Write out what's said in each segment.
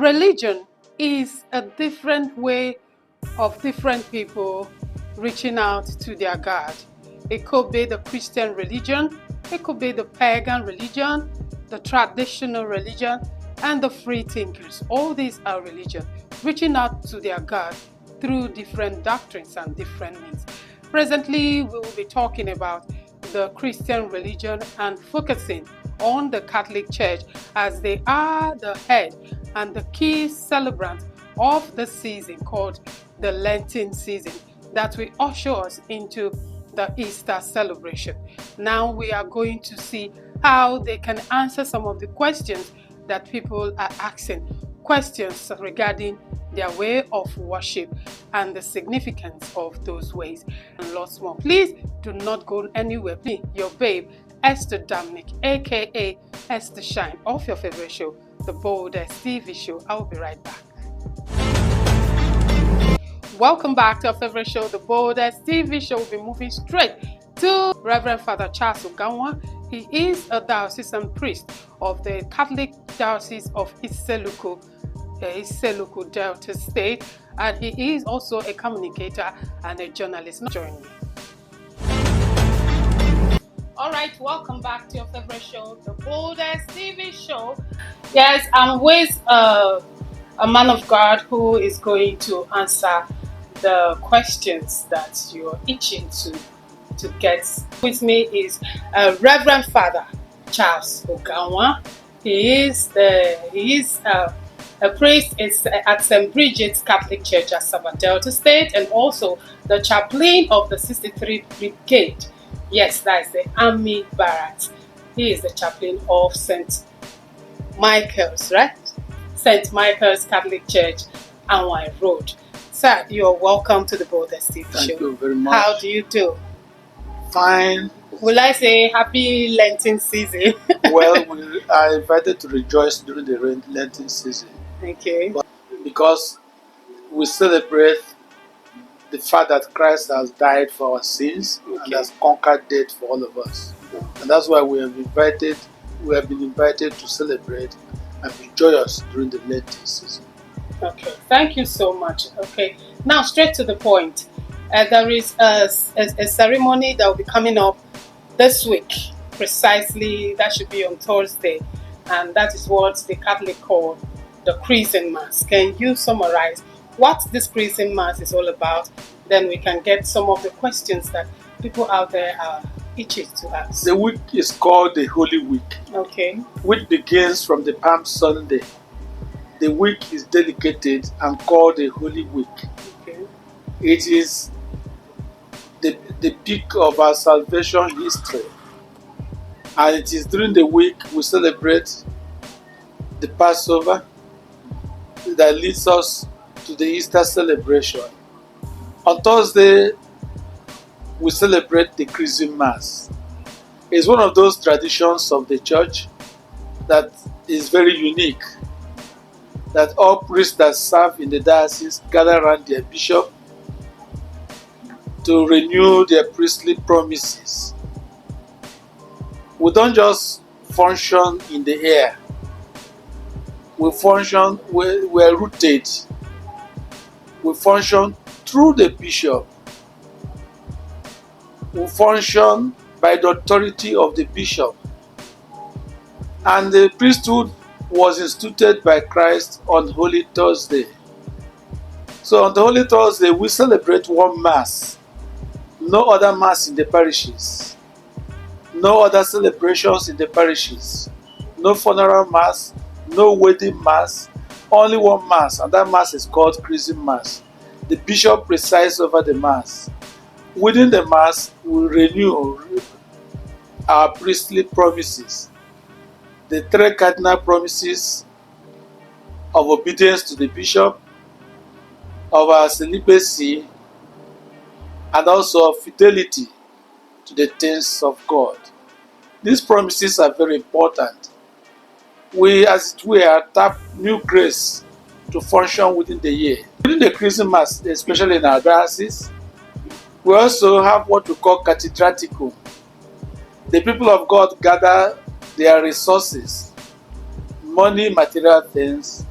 Religion is a different way of different people reaching out to their God. It could be the Christian religion, it could be the pagan religion, the traditional religion, and the free thinkers. All these are religion, reaching out to their God through different doctrines and different means. Presently, we will be talking about the Christian religion and focusing on the Catholic Church, as they are the head and the key celebrant of the season called the Lenten season that will usher us into the Easter celebration. Now we are going to see how they can answer some of the questions that people are asking, questions regarding their way of worship and the significance of those ways, and lots more. Please do not go anywhere. Please, your babe, Esther Dominic, aka Esther Shine, of your favorite show, the Boldest TV show. I will be right back. Welcome back to our favorite show, the Boldest TV show. We'll be moving straight to Reverend Father Charles Oganwa. He is a diocesan priest of the Catholic Diocese of Iseluku Delta State, and he is also a communicator and a journalist. Join me. All right, welcome back to your favorite show, the Boldest TV show. Yes, I'm with a man of God who is going to answer the questions that you're itching to get. With me is Reverend Father Charles Oganwa. He is a priest at St. Bridget's Catholic Church at Sabah Delta State, and also the chaplain of the 63rd Brigade. Yes, that is the Army Barracks. He is the chaplain of St. Michael's, right? St. Michael's Catholic Church, Anwai Road. Sir, you're welcome to the Boldest TV show. Thank you very much. How do you do? Fine. Will I say happy Lenten season? Well, we are invited to rejoice during the Lenten season. Okay. Because we celebrate the fact that Christ has died for our sins and has conquered death for all of us. And that's why we have been invited to celebrate and be joyous during the Lenten season. Okay, thank you so much. Okay, now straight to the point. There is a ceremony that will be coming up this week, precisely. That should be on Thursday, and that is what the Catholic call the Chrism Mass. Can you summarize what this Chrism Mass is all about? Then we can get some of the questions that people out there are itching to ask. The week is called the Holy Week. Okay. Which begins from the Palm Sunday. The week is dedicated and called the Holy Week. Okay. It is the peak of our salvation history. And it is during the week we celebrate the Passover that leads us to the Easter celebration. On Thursday, we celebrate the Chrism Mass. It's one of those traditions of the church that is very unique, that all priests that serve in the diocese gather around their bishop to renew their priestly promises. We don't just function in the air. We function, we're rooted. We function through the bishop. We function by the authority of the bishop. And the priesthood was instituted by Christ on Holy Thursday. So on the Holy Thursday, we celebrate one Mass. No other Mass in the parishes. No other celebrations in the parishes. No funeral Mass, no wedding Mass, only one Mass, and that Mass is called Chrism Mass. The bishop presides over the Mass. Within the Mass, we renew our priestly promises. The three cardinal promises of obedience to the bishop, of our celibacy, and also of fidelity to the things of God. These promises are very important. We, as it were, tap new grace to function within the year. Within the Chrism Mass, especially in our diocese, we also have what we call cathedraticum. The people of God gather their resources, money, material things,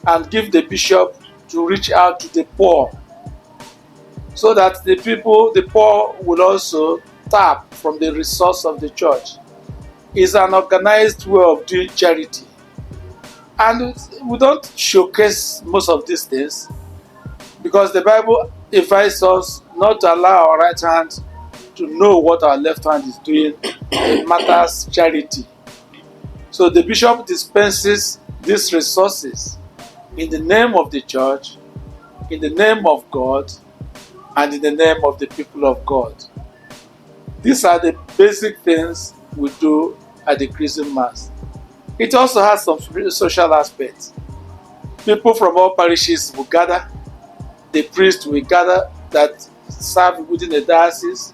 and give the bishop to reach out to the poor, so that the people, the poor, will also tap from the resource of the church. It's an organized way of doing charity. And we don't showcase most of these things because the Bible advises us not to allow our right hand to know what our left hand is doing in matters charity. So the bishop dispenses these resources in the name of the church, in the name of God, and in the name of the people of God. These are the basic things we do at the Christian Mass. It also has some social aspects. People from all parishes will gather, the priest will gather that serve within the diocese,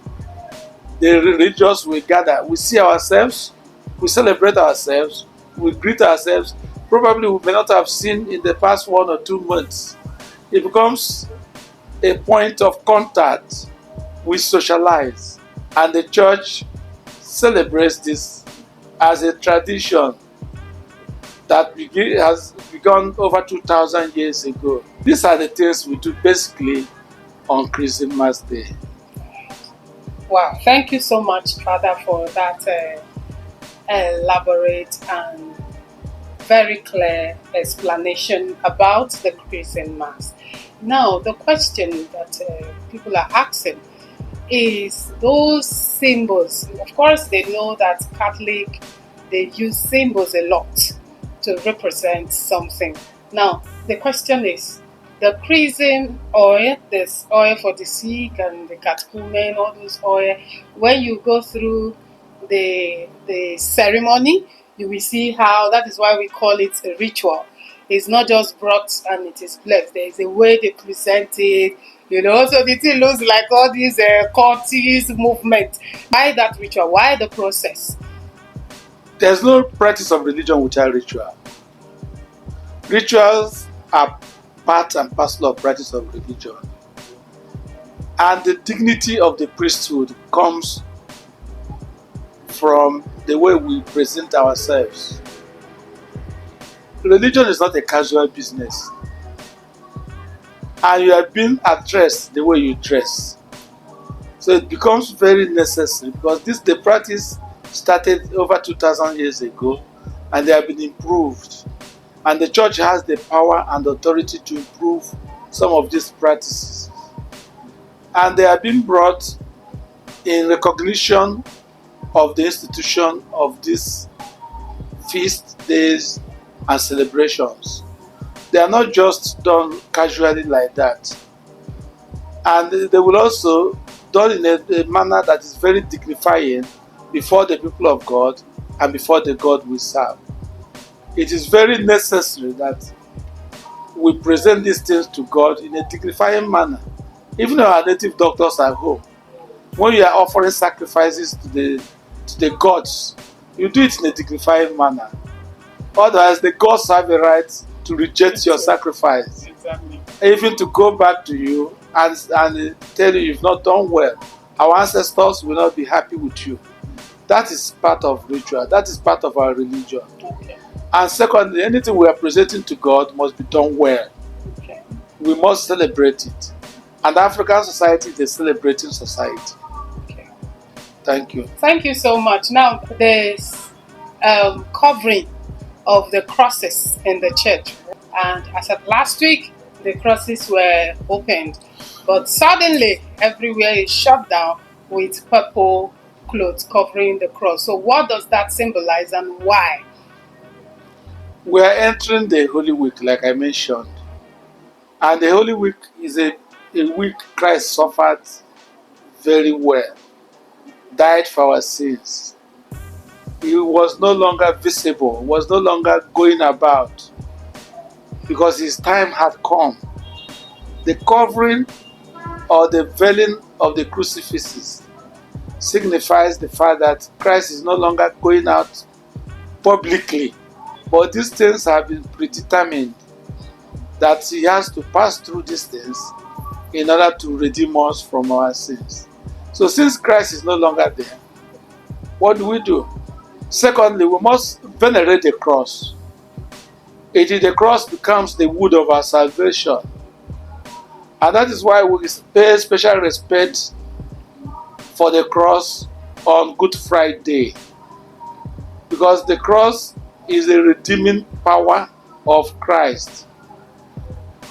the religious will gather. We see ourselves, we celebrate ourselves, we greet ourselves. Probably we may not have seen in the past 1 or 2 months. It becomes a point of contact. We socialize, and the church celebrates this as a tradition that has begun over 2,000 years ago. These are the things we do basically on Christmas Day. Wow, thank you so much, Father, for that elaborate and very clear explanation about the Christian Mass. Now, the question that people are asking is those symbols. Of course, they know that Catholic, they use symbols a lot to represent something. Now, the question is, the chrism oil, this oil for the sick and the catechumen, all those oil, when you go through the ceremony, you will see how, that is why we call it a ritual. It's not just brought and it is blessed. There is a way they present it, so the thing looks like all these cultist movement. Why that ritual? Why the process? There's no practice of religion without ritual. Rituals are part and parcel of practice of religion. And the dignity of the priesthood comes from the way we present ourselves. Religion is not a casual business. And you are being addressed the way you dress. So it becomes very necessary because the practice started over 2,000 years ago and they have been improved. And the church has the power and authority to improve some of these practices. And they are being brought in recognition of the institution of these feast days and celebrations. They are not just done casually like that. And they will also done in a manner that is very dignifying before the people of God and before the God we serve. It is very necessary that we present these things to God in a dignifying manner. Even our native doctors at home, when you are offering sacrifices to the gods, you do it in a dignifying manner. Otherwise, the gods have a right to reject your sacrifice. Exactly. Even to go back to you and tell you you've not done well. Our ancestors will not be happy with you. That is part of ritual. That is part of our religion. Okay. And secondly, anything we are presenting to God must be done well. Okay. We must celebrate it. And African society is a celebrating society. Okay. Thank you. Thank you so much. Now, there's covering of the crosses in the church. And as of last week, the crosses were opened. But suddenly, everywhere is shut down with purple clothes covering the cross. So what does that symbolize and why? We are entering the Holy Week, like I mentioned. And the Holy Week is a week Christ suffered very well, died for our sins. He was no longer visible, was no longer going about, because his time had come. The covering or the veiling of the crucifixes signifies the fact that Christ is no longer going out publicly. But these things have been predetermined that he has to pass through these things in order to redeem us from our sins. So since Christ is no longer there, what do we do? Secondly, we must venerate the cross. It is the cross becomes the wood of our salvation. And that is why we pay special respect for the cross on Good Friday. Because the cross is the redeeming power of Christ.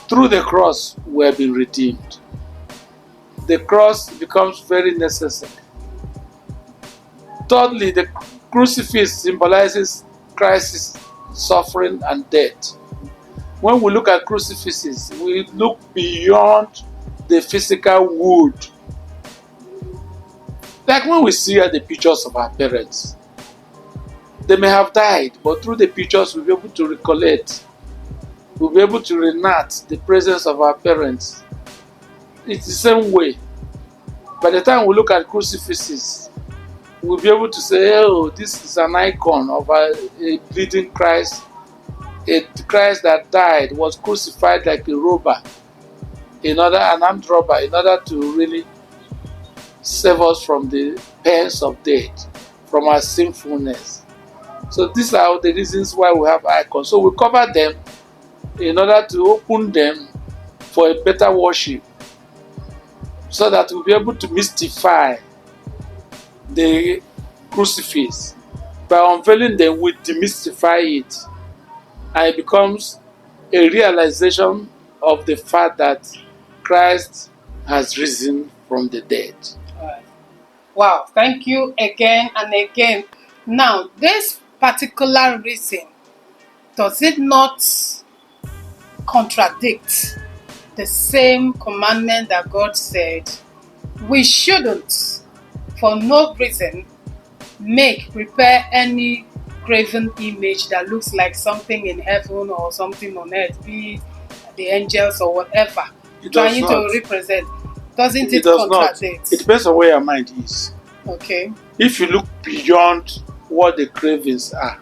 Through the cross, we have been redeemed. The cross becomes very necessary. Thirdly, the crucifix symbolizes Christ's suffering and death. When we look at crucifixes, we look beyond the physical wood. Like when we see the pictures of our parents, they may have died, but through the pictures we'll be able to recollect. We'll be able to reenact the presence of our parents. It's the same way. By the time we look at crucifixes, we'll be able to say, oh, this is an icon of a bleeding Christ. A Christ that died, was crucified like a robber, an armed robber, in order to really save us from the pains of death, from our sinfulness. So these are the reasons why we have icons. So we cover them in order to open them for a better worship, so that we'll be able to mystify the crucifix. By unveiling them, we demystify it, and it becomes a realization of the fact that Christ has risen from the dead. Wow, thank you again and again. Now, this particular reason, does it not contradict the same commandment that God said we shouldn't, for no reason, prepare any graven image that looks like something in heaven or something on earth, be it the angels or whatever, trying to represent? Doesn't it contradict? It depends on where your mind is. Okay. If you look beyond what the cravings are,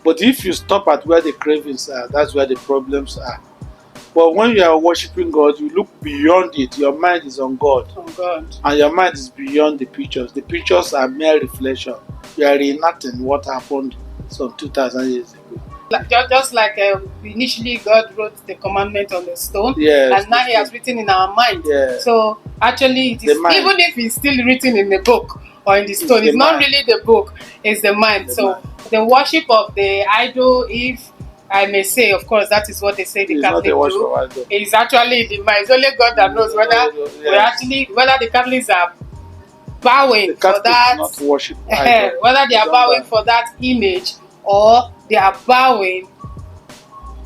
but if you stop at where the cravings are, that's where the problems are. But when you are worshiping God, you look beyond it. Your mind is on God. On God. And your mind is beyond the pictures. The pictures are mere reflection. You are reenacting what happened some 2,000 years ago. Just like initially God wrote the commandment on the stone, yes, and now He has written in our mind. Yes. So actually, it is, even if it's still written in the book or in the stone, it's not really the book, it's the mind. The worship of the idol, if I may say, of course, that is what they say the Catholics do. It's actually in the mind. It's only God that knows whether whether the Catholics are bowing for that, not worship whether they are bowing for that image, or they are bowing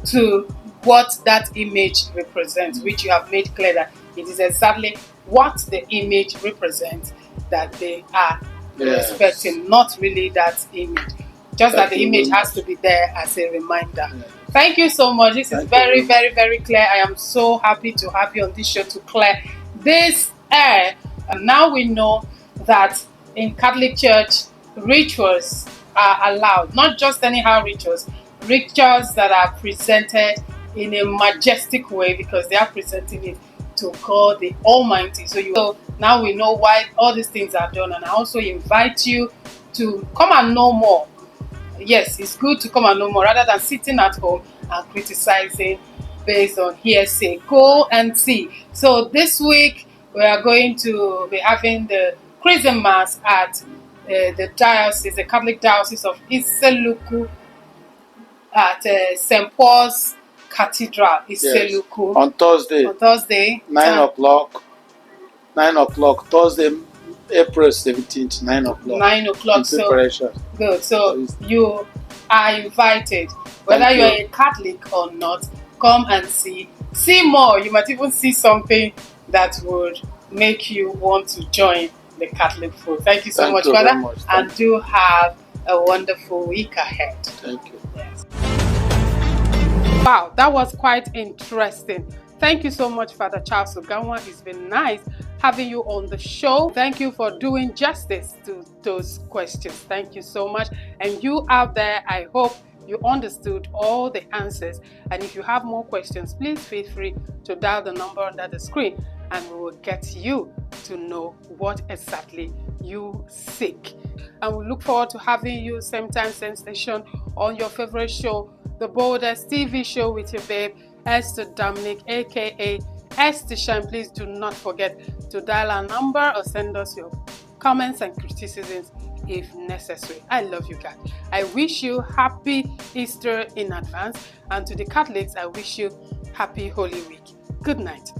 to what that image represents, which you have made clear that it is exactly what the image represents that they are respecting, not really that image. Just that the image has to be there as a reminder. Thank you so much. This is very, very, very clear. I am so happy to have you on this show to clear this air. And now we know that in Catholic Church, rituals are allowed. Not just anyhow rituals that are presented in a majestic way, because they are presenting it to God the Almighty. So now we know why all these things are done. And I also invite you to come and know more. Yes, it's good to come and know more rather than sitting at home and criticizing based on hearsay. Go and see. So this week we are going to be having the Chrism Mass at the Catholic Diocese of Iseluku at St. Paul's Cathedral, Iseluku. Yes. On Thursday. 9 o'clock. 9 o'clock. Thursday, April 17th, 9 o'clock. 9 o'clock. So good. So you are invited. Whether you are a Catholic or not, come and see more. You might even see something that would make you want to join the Catholic fold. Thank you so much, Father, and do have a wonderful week ahead. Thank you. Yes. Wow, that was quite interesting. Thank you so much, Father Charles Oganwa. It's been nice having you on the show. Thank you for doing justice to those questions. Thank you so much. And you out there, I hope you understood all the answers. And if you have more questions, please feel free to dial the number under the screen, and we will get you to know what exactly you seek. And we look forward to having you same time, same station on your favorite show, the Boldest TV show with your babe, Esther Dominic, aka Esther Shine. Please do not forget to dial our number or send us your comments and criticisms if necessary. I love you guys. I wish you happy Easter in advance, and to the Catholics, I wish you happy Holy Week. Good night.